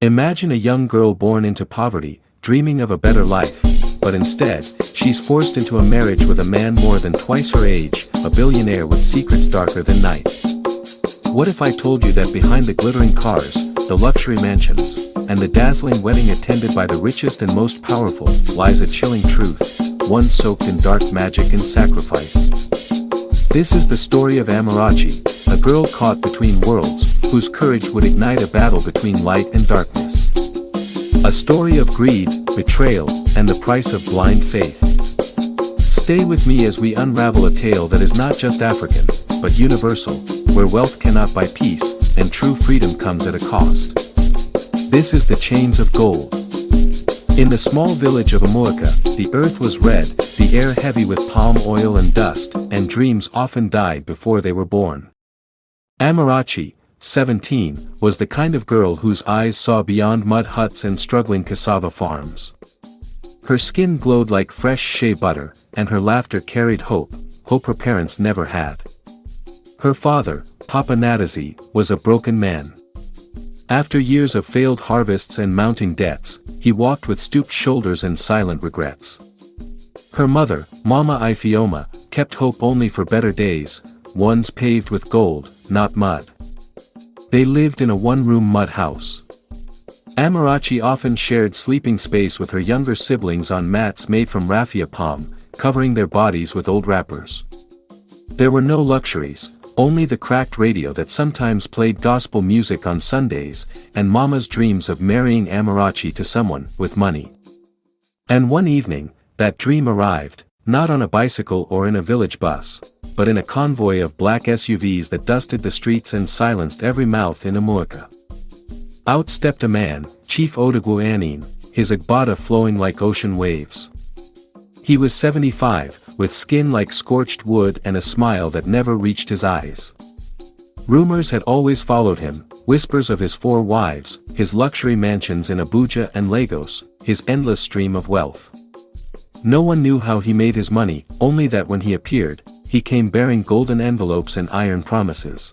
Imagine a young girl born into poverty, dreaming of a better life, but instead, she's forced into a marriage with a man more than twice her age, a billionaire with secrets darker than night. What if I told you that behind the glittering cars, the luxury mansions, and the dazzling wedding attended by the richest and most powerful, lies a chilling truth, one soaked in dark magic and sacrifice? This is the story of Amarachi, a girl caught between worlds, whose courage would ignite a battle between light and darkness. A story of greed, betrayal, and the price of blind faith. Stay with me as we unravel a tale that is not just African, but universal, where wealth cannot buy peace, and true freedom comes at a cost. This is the Chains of Gold. In the small village of Amarachi, the earth was red, the air heavy with palm oil and dust, and dreams often died before they were born. Amarachi, 17, was the kind of girl whose eyes saw beyond mud huts and struggling cassava farms. Her skin glowed like fresh shea butter, and her laughter carried hope her parents never had. Her father, Papa Nadazi, was a broken man. After years of failed harvests and mounting debts, he walked with stooped shoulders and silent regrets. Her mother, Mama Ifioma, kept hope only for better days, ones paved with gold, not mud. They lived in a one-room mud house. Amarachi often shared sleeping space with her younger siblings on mats made from raffia palm, covering their bodies with old wrappers. There were no luxuries, only the cracked radio that sometimes played gospel music on Sundays, and Mama's dreams of marrying Amarachi to someone with money. And one evening, that dream arrived, not on a bicycle or in a village bus, but in a convoy of black SUVs that dusted the streets and silenced every mouth in Amarachi. Out stepped a man, Chief Odogwu Anin, his agbada flowing like ocean waves. He was 75, with skin like scorched wood and a smile that never reached his eyes. Rumors had always followed him, whispers of his 4 wives, his luxury mansions in Abuja and Lagos, his endless stream of wealth. No one knew how he made his money, only that when he appeared, he came bearing golden envelopes and iron promises.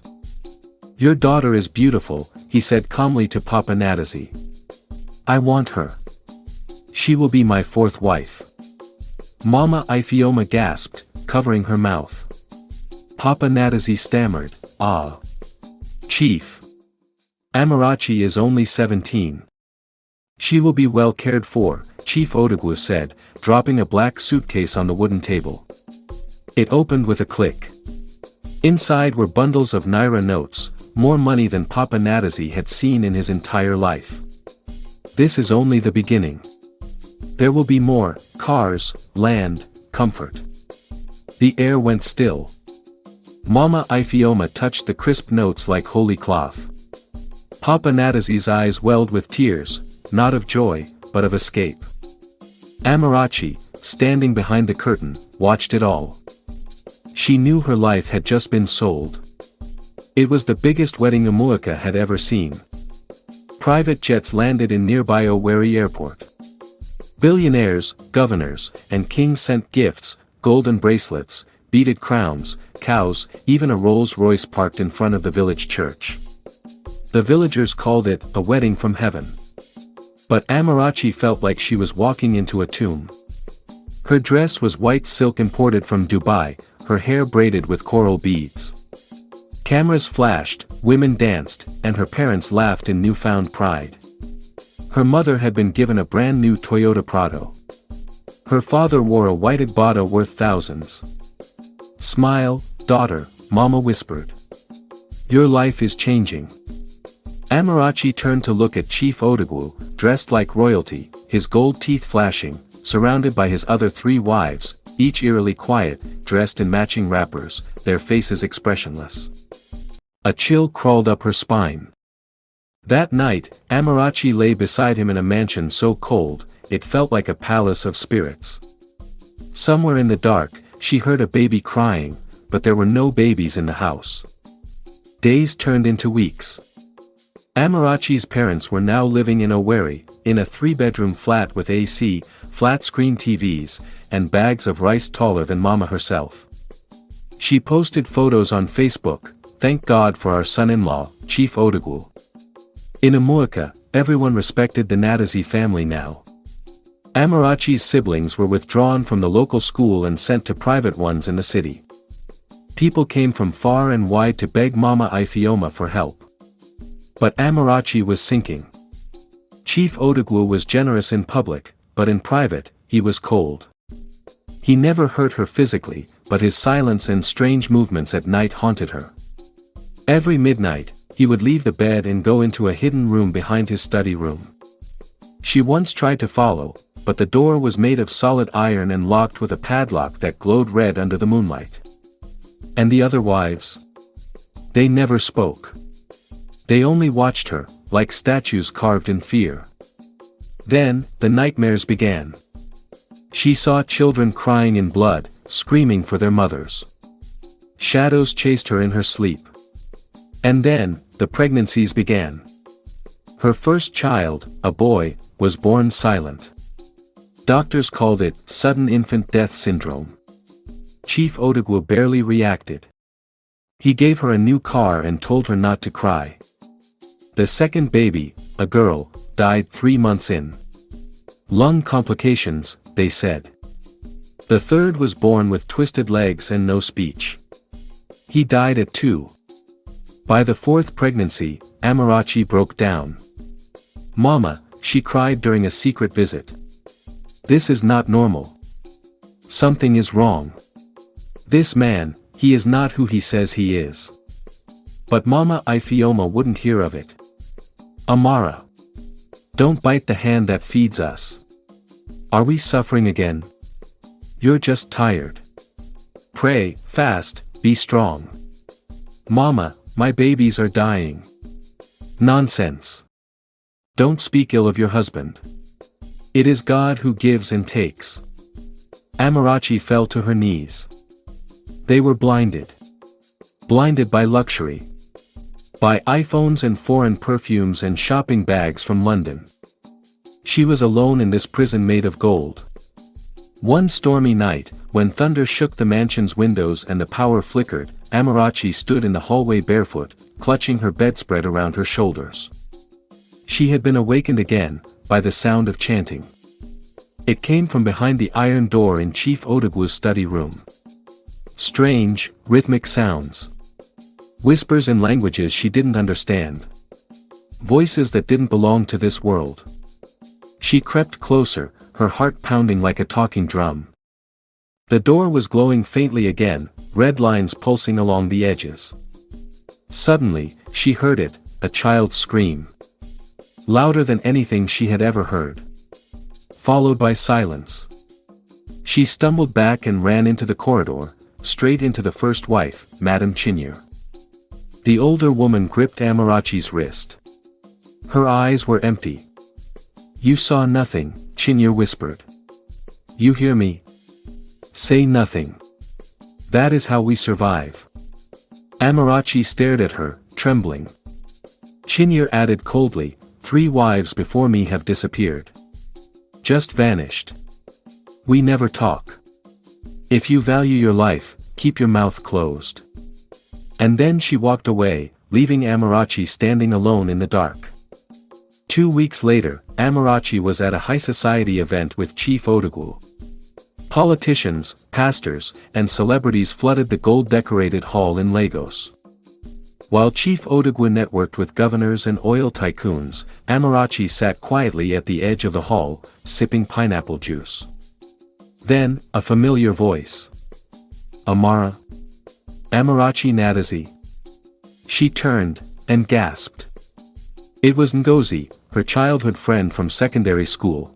"Your daughter is beautiful," he said calmly to Papa Nadazi. "I want her. She will be my 4th wife." Mama Ifioma gasped, covering her mouth. Papa Nadazi stammered, "Ah. Chief. Amarachi is only 17. She will be well cared for," Chief Odogwu said, dropping a black suitcase on the wooden table. It opened with a click. Inside were bundles of Naira notes, more money than Papa Nadazi had seen in his entire life. "This is only the beginning. There will be more, cars, land, comfort." The air went still. Mama Ifioma touched the crisp notes like holy cloth. Papa Nadazi's eyes welled with tears, not of joy, but of escape. Amarachi, standing behind the curtain, watched it all. She knew her life had just been sold. It was the biggest wedding Amarachi had ever seen. Private jets landed in nearby Owerri Airport. Billionaires, governors, and kings sent gifts, golden bracelets, beaded crowns, cows, even a Rolls-Royce parked in front of the village church. The villagers called it a wedding from heaven. But Amarachi felt like she was walking into a tomb. Her dress was white silk imported from Dubai, her hair braided with coral beads. Cameras flashed, women danced, and her parents laughed in newfound pride. Her mother had been given a brand new Toyota Prado. Her father wore a white agbada worth thousands. "Smile, daughter," Mama whispered. "Your life is changing." Amarachi turned to look at Chief Odogwu, dressed like royalty, his gold teeth flashing, surrounded by his other 3 wives, each eerily quiet, dressed in matching wrappers, their faces expressionless. A chill crawled up her spine. That night, Amarachi lay beside him in a mansion so cold, it felt like a palace of spirits. Somewhere in the dark, she heard a baby crying, but there were no babies in the house. Days turned into weeks. Amarachi's parents were now living in Owerri, in a 3-bedroom flat with AC, flat-screen TVs, and bags of rice taller than Mama herself. She posted photos on Facebook, "Thank God for our son-in-law, Chief Odogwu." In Amarachi, everyone respected the Natazi family now. Amarachi's siblings were withdrawn from the local school and sent to private ones in the city. People came from far and wide to beg Mama Ifeoma for help. But Amarachi was sinking. Chief Odogwu was generous in public, but in private, he was cold. He never hurt her physically, but his silence and strange movements at night haunted her. Every midnight, he would leave the bed and go into a hidden room behind his study room. She once tried to follow, but the door was made of solid iron and locked with a padlock that glowed red under the moonlight. And the other wives? They never spoke. They only watched her, like statues carved in fear. Then, the nightmares began. She saw children crying in blood, screaming for their mothers. Shadows chased her in her sleep. And then, the pregnancies began. Her first child, a boy, was born silent. Doctors called it sudden infant death syndrome. Chief Odogwu barely reacted. He gave her a new car and told her not to cry. The second baby, a girl, died 3 months in. Lung complications, they said. The third was born with twisted legs and no speech. He died at 2. By the 4th pregnancy, Amarachi broke down. Mama, she cried during a secret visit. This is not normal. Something is wrong. This man, he is not who he says he is. But Mama Ifeoma wouldn't hear of it. Amara. Don't bite the hand that feeds us. Are we suffering again? You're just tired. Pray, fast, be strong. Mama, my babies are dying. Nonsense. Don't speak ill of your husband. It is God who gives and takes. Amarachi fell to her knees. They were blinded. Blinded by luxury. By iPhones and foreign perfumes and shopping bags from London. She was alone in this prison made of gold. One stormy night, when thunder shook the mansion's windows and the power flickered, Amarachi stood in the hallway barefoot, clutching her bedspread around her shoulders. She had been awakened again, by the sound of chanting. It came from behind the iron door in Chief Odogwu's study room. Strange, rhythmic sounds. Whispers in languages she didn't understand. Voices that didn't belong to this world. She crept closer, her heart pounding like a talking drum. The door was glowing faintly again, red lines pulsing along the edges. Suddenly, she heard it, a child's scream. Louder than anything she had ever heard. Followed by silence. She stumbled back and ran into the corridor, straight into the first wife, Madame Chinyere. The older woman gripped Amarachi's wrist. Her eyes were empty. You saw nothing, Chinyere whispered. You hear me? Say nothing. That is how we survive. Amarachi stared at her, trembling. Chinyere added coldly, 3 wives before me have disappeared. Just vanished. We never talk. If you value your life, keep your mouth closed. And then she walked away, leaving Amarachi standing alone in the dark. 2 weeks later, Amarachi was at a high society event with Chief Odogwu. Politicians, pastors, and celebrities flooded the gold-decorated hall in Lagos. While Chief Odogwu networked with governors and oil tycoons, Amarachi sat quietly at the edge of the hall, sipping pineapple juice. Then, a familiar voice. Amara? Amarachi Natazi. She turned, and gasped. It was Ngozi, her childhood friend from secondary school.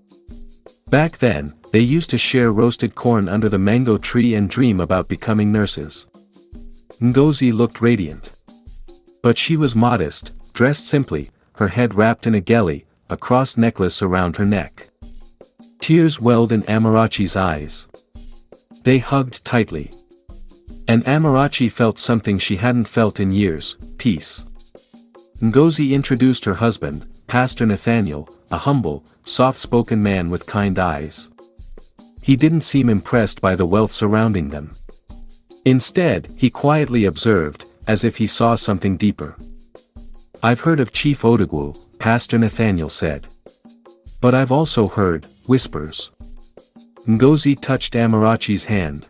Back then, they used to share roasted corn under the mango tree and dream about becoming nurses. Ngozi looked radiant. But she was modest, dressed simply, her head wrapped in a geli, a cross necklace around her neck. Tears welled in Amarachi's eyes. They hugged tightly. And Amarachi felt something she hadn't felt in years, peace. Ngozi introduced her husband, Pastor Nathaniel, a humble, soft-spoken man with kind eyes. He didn't seem impressed by the wealth surrounding them. Instead, he quietly observed, as if he saw something deeper. I've heard of Chief Odogwu, Pastor Nathaniel said. But I've also heard whispers. Ngozi touched Amarachi's hand.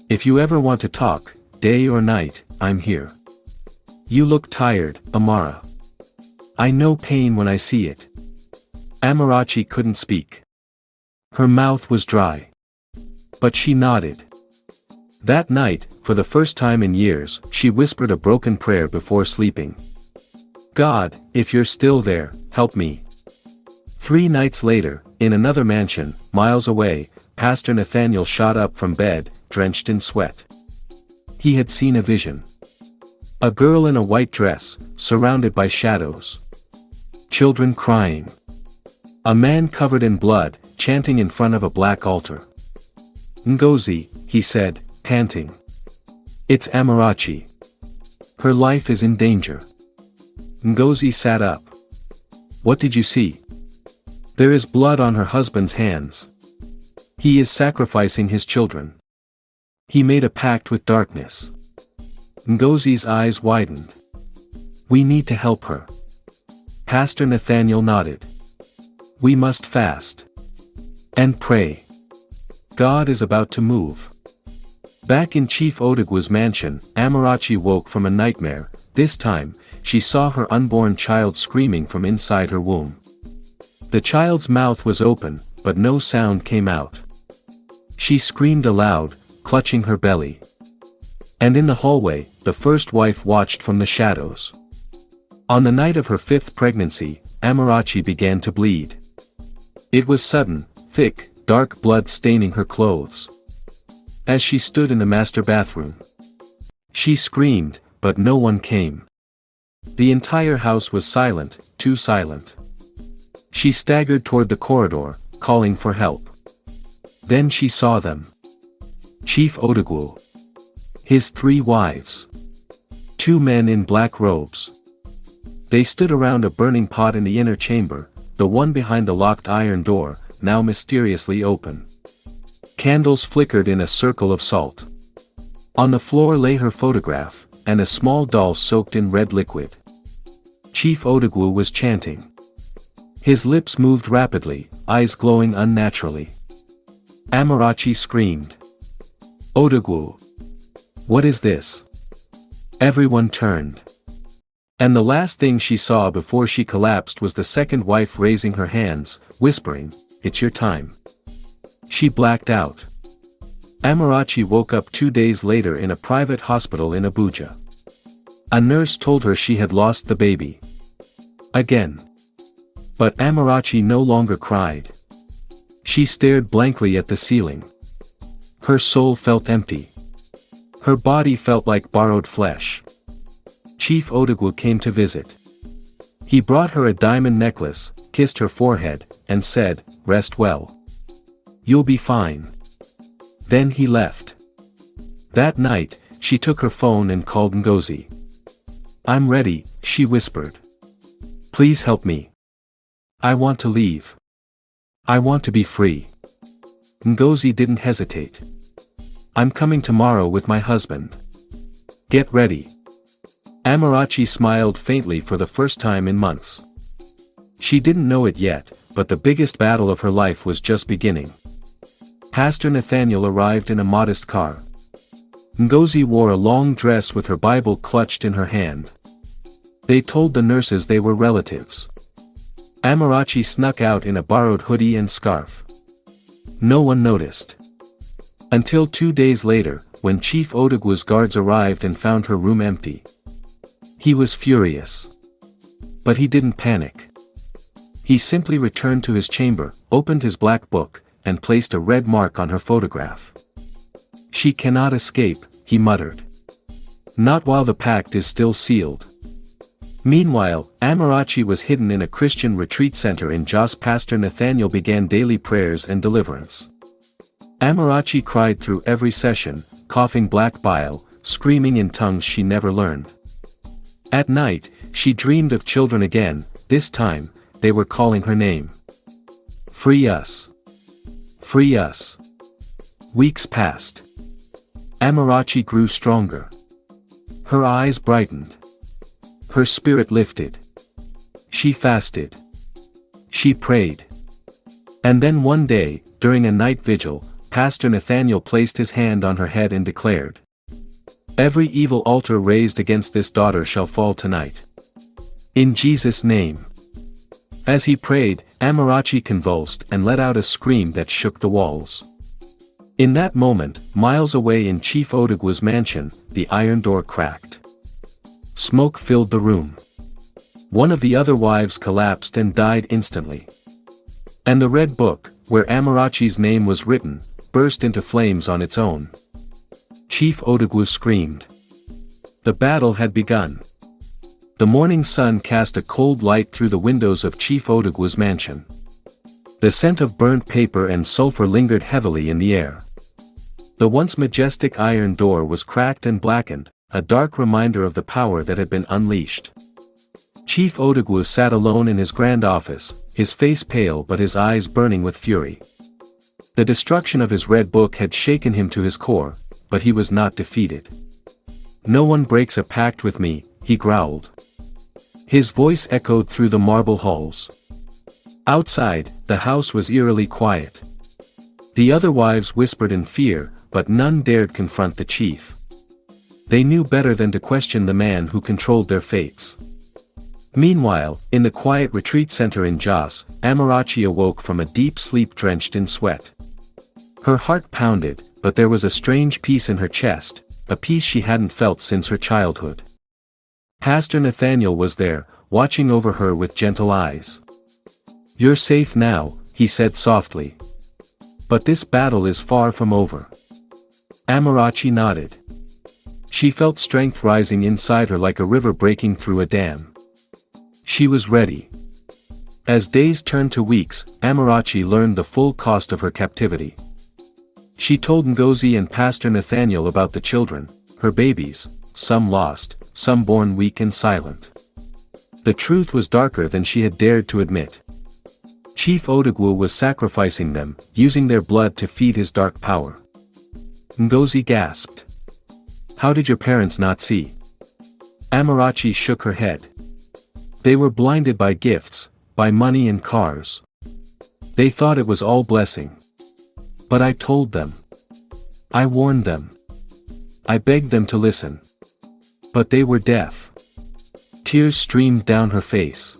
If you ever want to talk, day or night, I'm here. You look tired, Amara. I know pain when I see it. Amarachi couldn't speak. Her mouth was dry. But she nodded. That night, for the first time in years, she whispered a broken prayer before sleeping. God, if you're still there, help me. 3 nights later, in another mansion, miles away, Pastor Nathaniel shot up from bed, drenched in sweat. He had seen a vision. A girl in a white dress, surrounded by shadows. Children crying. A man covered in blood, chanting in front of a black altar. Ngozi, he said, panting. It's Amarachi. Her life is in danger. Ngozi sat up. What did you see? There is blood on her husband's hands. He is sacrificing his children. He made a pact with darkness. Ngozi's eyes widened. We need to help her. Pastor Nathaniel nodded. We must fast. And pray. God is about to move. Back in Chief Odogwu's mansion, Amarachi woke from a nightmare. This time, she saw her unborn child screaming from inside her womb. The child's mouth was open, but no sound came out. She screamed aloud, clutching her belly. And in the hallway, the first wife watched from the shadows. On the night of her 5th pregnancy, Amarachi began to bleed. It was sudden, thick, dark blood staining her clothes. As she stood in the master bathroom, she screamed, but no one came. The entire house was silent, too silent. She staggered toward the corridor, calling for help. Then she saw them. Chief Odogwu. His 3 wives. 2 men in black robes. They stood around a burning pot in the inner chamber, the one behind the locked iron door, now mysteriously open. Candles flickered in a circle of salt. On the floor lay her photograph, and a small doll soaked in red liquid. Chief Odogwu was chanting. His lips moved rapidly, eyes glowing unnaturally. Amarachi screamed. Odogwu. What is this? Everyone turned. And the last thing she saw before she collapsed was the second wife raising her hands, whispering, It's your time. She blacked out. Amarachi woke up 2 days later in a private hospital in Abuja. A nurse told her she had lost the baby. Again. But Amarachi no longer cried. She stared blankly at the ceiling. Her soul felt empty. Her body felt like borrowed flesh. Chief Odogwu came to visit. He brought her a diamond necklace, kissed her forehead, and said, Rest well. You'll be fine. Then he left. That night, she took her phone and called Ngozi. I'm ready, she whispered. Please help me. I want to leave. I want to be free. Ngozi didn't hesitate. I'm coming tomorrow with my husband. Get ready. Amarachi smiled faintly for the first time in months. She didn't know it yet, but the biggest battle of her life was just beginning. Pastor Nathaniel arrived in a modest car. Ngozi wore a long dress with her Bible clutched in her hand. They told the nurses they were relatives. Amarachi snuck out in a borrowed hoodie and scarf. No one noticed. Until 2 days later, when Chief Odogwu's guards arrived and found her room empty. He was furious. But he didn't panic. He simply returned to his chamber, opened his black book, and placed a red mark on her photograph. She cannot escape, he muttered. Not while the pact is still sealed. Meanwhile, Amarachi was hidden in a Christian retreat center in Jos. Pastor Nathaniel began daily prayers and deliverance. Amarachi cried through every session, coughing black bile, screaming in tongues she never learned. At night, she dreamed of children again. This time, they were calling her name. Free us. Free us. Weeks passed. Amarachi grew stronger. Her eyes brightened. Her spirit lifted. She fasted. She prayed. And then one day, during a night vigil, Pastor Nathaniel placed his hand on her head and declared, "Every evil altar raised against this daughter shall fall tonight. In Jesus' name." As he prayed, Amarachi convulsed and let out a scream that shook the walls. In that moment, miles away in Chief Odogwu's mansion, the iron door cracked. Smoke filled the room. One of the other wives collapsed and died instantly. And the red book, where Amarachi's name was written, burst into flames on its own. Chief Odogwu screamed. The battle had begun. The morning sun cast a cold light through the windows of Chief Odogwu's mansion. The scent of burnt paper and sulfur lingered heavily in the air. The once majestic iron door was cracked and blackened, a dark reminder of the power that had been unleashed. Chief Odogwu sat alone in his grand office, his face pale but his eyes burning with fury. The destruction of his red book had shaken him to his core, but he was not defeated. "No one breaks a pact with me," he growled. His voice echoed through the marble halls. Outside, the house was eerily quiet. The other wives whispered in fear, but none dared confront the chief. They knew better than to question the man who controlled their fates. Meanwhile, in the quiet retreat center in Jos, Amarachi awoke from a deep sleep drenched in sweat. Her heart pounded, but there was a strange peace in her chest, a peace she hadn't felt since her childhood. Pastor Nathaniel was there, watching over her with gentle eyes. "You're safe now," he said softly. "But this battle is far from over." Amarachi nodded. She felt strength rising inside her like a river breaking through a dam. She was ready. As days turned to weeks, Amarachi learned the full cost of her captivity. She told Ngozi and Pastor Nathaniel about the children, her babies, some lost, some born weak and silent. The truth was darker than she had dared to admit. Chief Odogwu was sacrificing them, using their blood to feed his dark power. Ngozi gasped. "How did your parents not see?" Amarachi shook her head. "They were blinded by gifts, by money and cars. They thought it was all blessing. But I told them. I warned them. I begged them to listen. But they were deaf." Tears streamed down her face.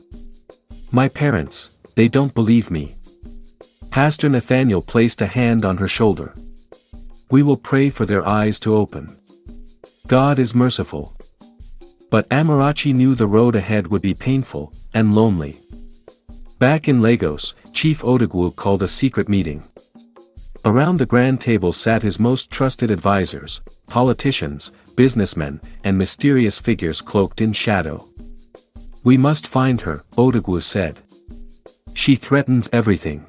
"My parents, they don't believe me." Pastor Nathaniel placed a hand on her shoulder. "We will pray for their eyes to open. God is merciful." But Amarachi knew the road ahead would be painful, and lonely. Back in Lagos, Chief Odogwu called a secret meeting. Around the grand table sat his most trusted advisors, politicians, businessmen, and mysterious figures cloaked in shadow. "We must find her," Odogwu said. "She threatens everything."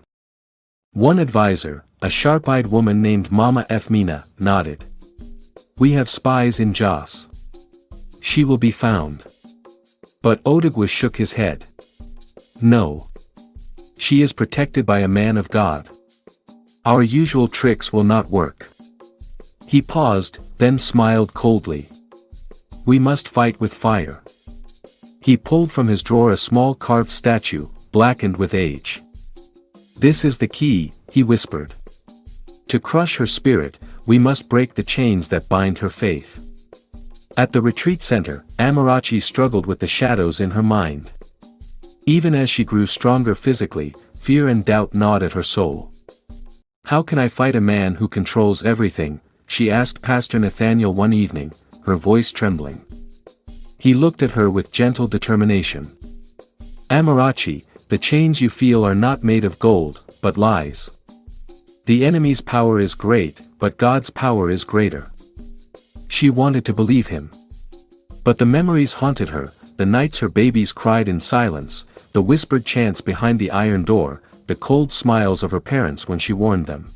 One advisor, a sharp-eyed woman named Mama Efmina, nodded. "We have spies in Jos. She will be found." But Odogwu shook his head. "No. She is protected by a man of God. Our usual tricks will not work." He paused, then smiled coldly. "We must fight with fire." He pulled from his drawer a small carved statue, blackened with age. "This is the key," he whispered. "To crush her spirit, we must break the chains that bind her faith." At the retreat center, Amarachi struggled with the shadows in her mind. Even as she grew stronger physically, fear and doubt gnawed at her soul. "How can I fight a man who controls everything?" she asked Pastor Nathaniel one evening, her voice trembling. He looked at her with gentle determination. "Amarachi, the chains you feel are not made of gold, but lies. The enemy's power is great, but God's power is greater." She wanted to believe him. But the memories haunted her, the nights her babies cried in silence, the whispered chants behind the iron door, the cold smiles of her parents when she warned them.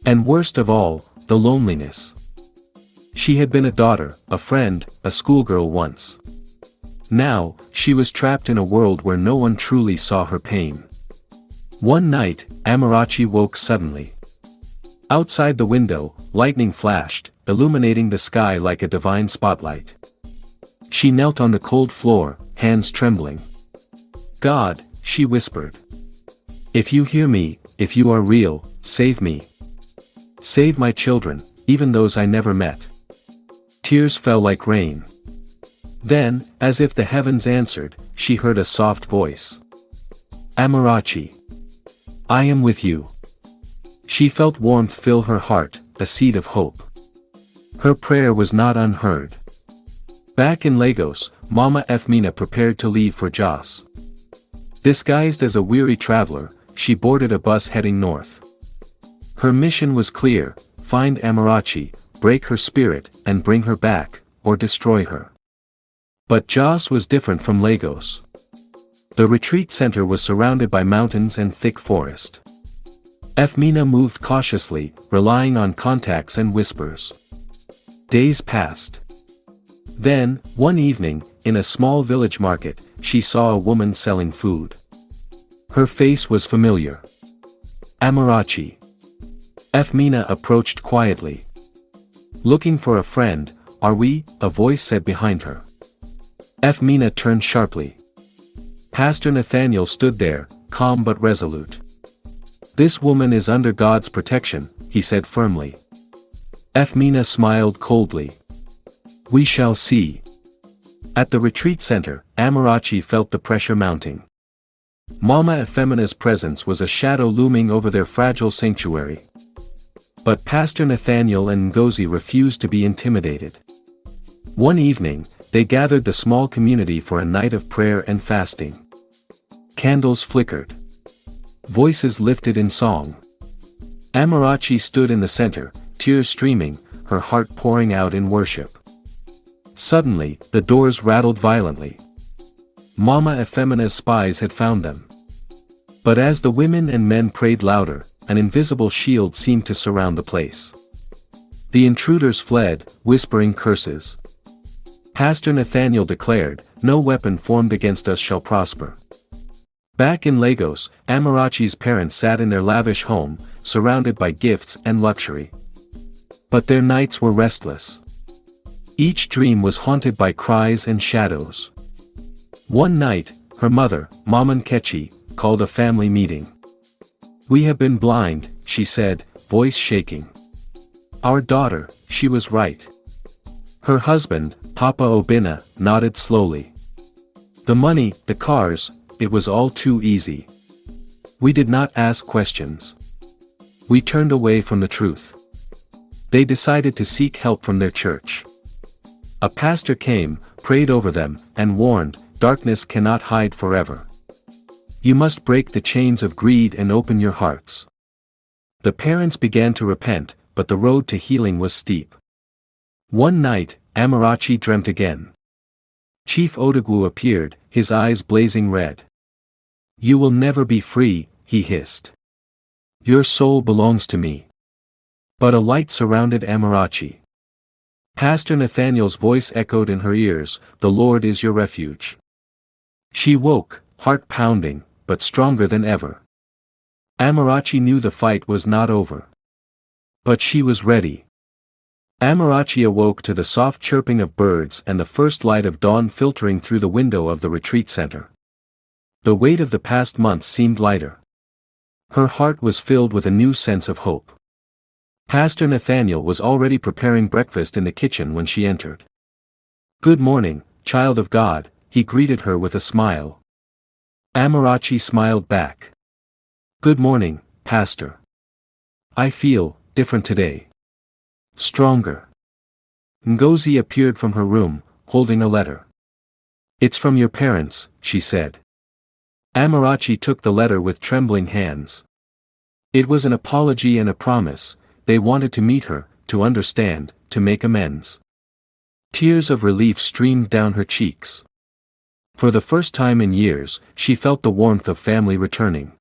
And worst of all, the loneliness. She had been a daughter, a friend, a schoolgirl once. Now, she was trapped in a world where no one truly saw her pain. One night, Amarachi woke suddenly. Outside the window, lightning flashed, illuminating the sky like a divine spotlight. She knelt on the cold floor, hands trembling. God, she whispered. If you hear me, if you are real, save me. Save my children, even those I never met. Tears fell like rain. Then, as if the heavens answered, she heard a soft voice. Amarachi. I am with you. She felt warmth fill her heart, a seed of hope. Her prayer was not unheard. Back in Lagos, Mama Efmina prepared to leave for Jos. Disguised as a weary traveler, she boarded a bus heading north. Her mission was clear: find Amarachi, break her spirit, and bring her back, or destroy her. But Jos was different from Lagos. The retreat center was surrounded by mountains and thick forest. Efmina moved cautiously, relying on contacts and whispers. Days passed. Then, one evening, in a small village market, she saw a woman selling food. Her face was familiar. Amarachi. Efmina approached quietly. Looking for a friend, are we? A voice said behind her. Efmina turned sharply. Pastor Nathaniel stood there, calm but resolute. This woman is under God's protection, he said firmly. Efmina smiled coldly. We shall see. At the retreat center, Amarachi felt the pressure mounting. Mama Efemina's presence was a shadow looming over their fragile sanctuary. But Pastor Nathaniel and Ngozi refused to be intimidated. One evening, they gathered the small community for a night of prayer and fasting. Candles flickered. Voices lifted in song. Amarachi stood in the center, tears streaming, her heart pouring out in worship. Suddenly, the doors rattled violently. Mama Efemina's spies had found them. But as the women and men prayed louder, an invisible shield seemed to surround the place. The intruders fled, whispering curses. Pastor Nathaniel declared, "No weapon formed against us shall prosper." Back in Lagos, Amarachi's parents sat in their lavish home, surrounded by gifts and luxury. But their nights were restless. Each dream was haunted by cries and shadows. One night, her mother, Mama Nkechi, called a family meeting. "We have been blind," she said, voice shaking. "Our daughter, she was right." Her husband, Papa Obinna, nodded slowly. "The money, the cars, it was all too easy. We did not ask questions. We turned away from the truth." They decided to seek help from their church. A pastor came, prayed over them, and warned, "Darkness cannot hide forever. You must break the chains of greed and open your hearts." The parents began to repent, but the road to healing was steep. One night, Amarachi dreamt again. Chief Odogwu appeared, his eyes blazing red. "You will never be free," he hissed. "Your soul belongs to me." But a light surrounded Amarachi. Pastor Nathaniel's voice echoed in her ears, "The Lord is your refuge." She woke, heart pounding, but stronger than ever. Amarachi knew the fight was not over. But she was ready. Amarachi awoke to the soft chirping of birds and the first light of dawn filtering through the window of the retreat center. The weight of the past months seemed lighter. Her heart was filled with a new sense of hope. Pastor Nathaniel was already preparing breakfast in the kitchen when she entered. "Good morning, child of God," he greeted her with a smile. Amarachi smiled back. "Good morning, Pastor. I feel different today. Stronger." Ngozi appeared from her room, holding a letter. "It's from your parents," she said. Amarachi took the letter with trembling hands. It was an apology and a promise. They wanted to meet her, to understand, to make amends. Tears of relief streamed down her cheeks. For the first time in years, she felt the warmth of family returning.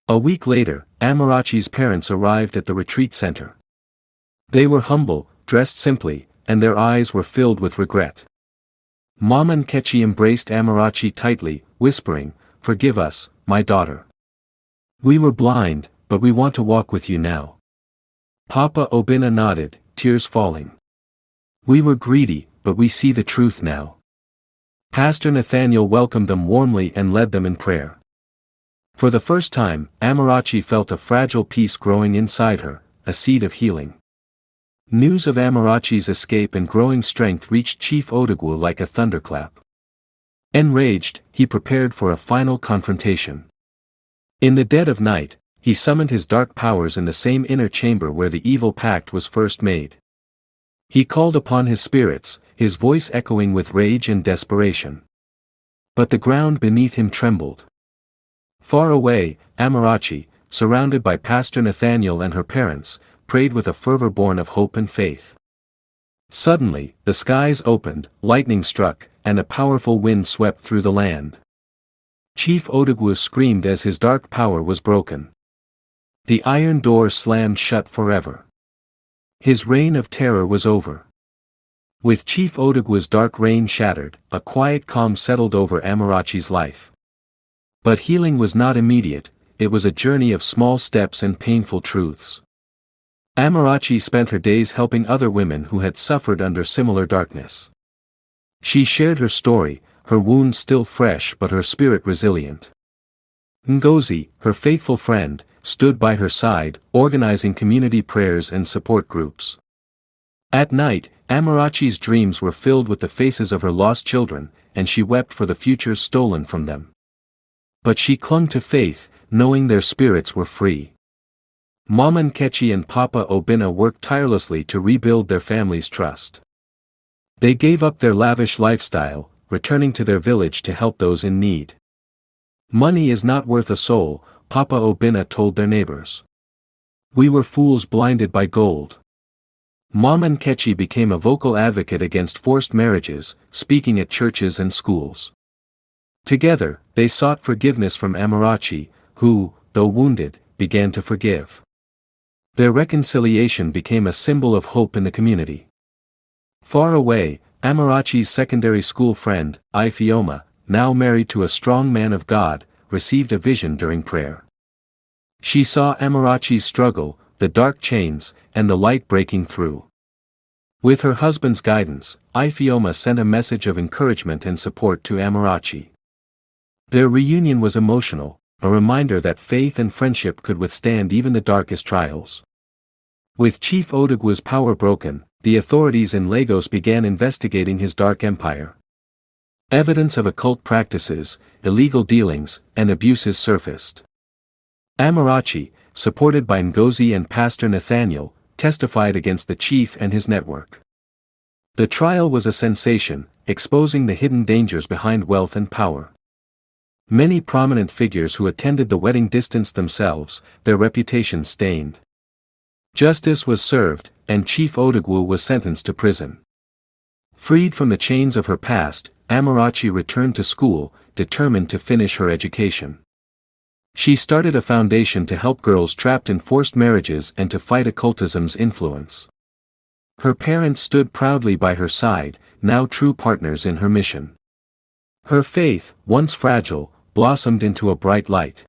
A week later, Amarachi's parents arrived at the retreat center. They were humble, dressed simply, and their eyes were filled with regret. Mama Nkechi embraced Amarachi tightly, whispering, "Forgive us, my daughter. We were blind, but we want to walk with you now." Papa Obinna nodded, tears falling. "We were greedy, but we see the truth now." Pastor Nathaniel welcomed them warmly and led them in prayer. For the first time, Amarachi felt a fragile peace growing inside her, a seed of healing. News of Amarachi's escape and growing strength reached Chief Odogwu like a thunderclap. Enraged, he prepared for a final confrontation. In the dead of night, he summoned his dark powers in the same inner chamber where the evil pact was first made. He called upon his spirits, his voice echoing with rage and desperation. But the ground beneath him trembled. Far away, Amarachi, surrounded by Pastor Nathaniel and her parents, prayed with a fervor born of hope and faith. Suddenly, the skies opened, lightning struck, and a powerful wind swept through the land. Chief Odogwu screamed as his dark power was broken. The iron door slammed shut forever. His reign of terror was over. With Chief Odogwu's dark reign shattered, a quiet calm settled over Amarachi's life. But healing was not immediate, it was a journey of small steps and painful truths. Amarachi spent her days helping other women who had suffered under similar darkness. She shared her story, her wounds still fresh but her spirit resilient. Ngozi, her faithful friend, stood by her side, organizing community prayers and support groups. At night, Amarachi's dreams were filled with the faces of her lost children, and she wept for the futures stolen from them. But she clung to faith, knowing their spirits were free. Mama Nkechi and Papa Obinna worked tirelessly to rebuild their family's trust. They gave up their lavish lifestyle, returning to their village to help those in need. Money is not worth a soul, Papa Obinna told their neighbors. We were fools blinded by gold. Mama Nkechi became a vocal advocate against forced marriages, speaking at churches and schools. Together, they sought forgiveness from Amarachi, who, though wounded, began to forgive. Their reconciliation became a symbol of hope in the community. Far away, Amarachi's secondary school friend, Ifeoma, now married to a strong man of God, received a vision during prayer. She saw Amarachi's struggle, the dark chains, and the light breaking through. With her husband's guidance, Ifeoma sent a message of encouragement and support to Amarachi. Their reunion was emotional, a reminder that faith and friendship could withstand even the darkest trials. With Chief Odogwu's power broken, the authorities in Lagos began investigating his dark empire. Evidence of occult practices, illegal dealings, and abuses surfaced. Amarachi, supported by Ngozi and Pastor Nathaniel, testified against the chief and his network. The trial was a sensation, exposing the hidden dangers behind wealth and power. Many prominent figures who attended the wedding distanced themselves, their reputations stained. Justice was served, and Chief Odogwu was sentenced to prison. Freed from the chains of her past, Amarachi returned to school, determined to finish her education. She started a foundation to help girls trapped in forced marriages and to fight occultism's influence. Her parents stood proudly by her side, now true partners in her mission. Her faith, once fragile, blossomed into a bright light.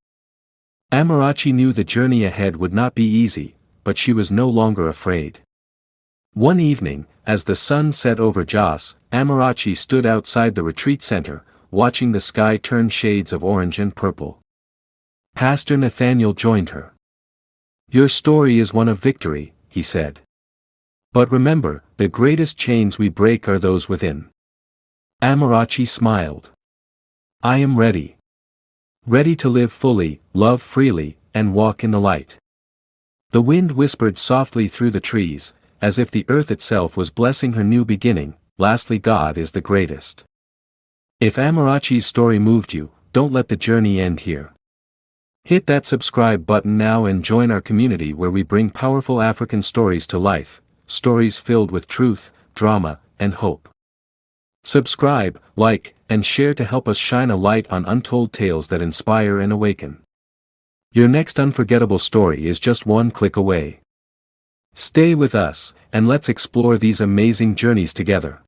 Amarachi knew the journey ahead would not be easy, but she was no longer afraid. One evening, as the sun set over Jos, Amarachi stood outside the retreat center, watching the sky turn shades of orange and purple. Pastor Nathaniel joined her. Your story is one of victory, he said. But remember, the greatest chains we break are those within. Amarachi smiled. I am ready. Ready to live fully, love freely, and walk in the light. The wind whispered softly through the trees, as if the earth itself was blessing her new beginning. Lastly, God is the greatest. If Amarachi's story moved you, don't let the journey end here. Hit that subscribe button now and join our community where we bring powerful African stories to life, stories filled with truth, drama, and hope. Subscribe, like, and share to help us shine a light on untold tales that inspire and awaken. Your next unforgettable story is just one click away. Stay with us, and let's explore these amazing journeys together.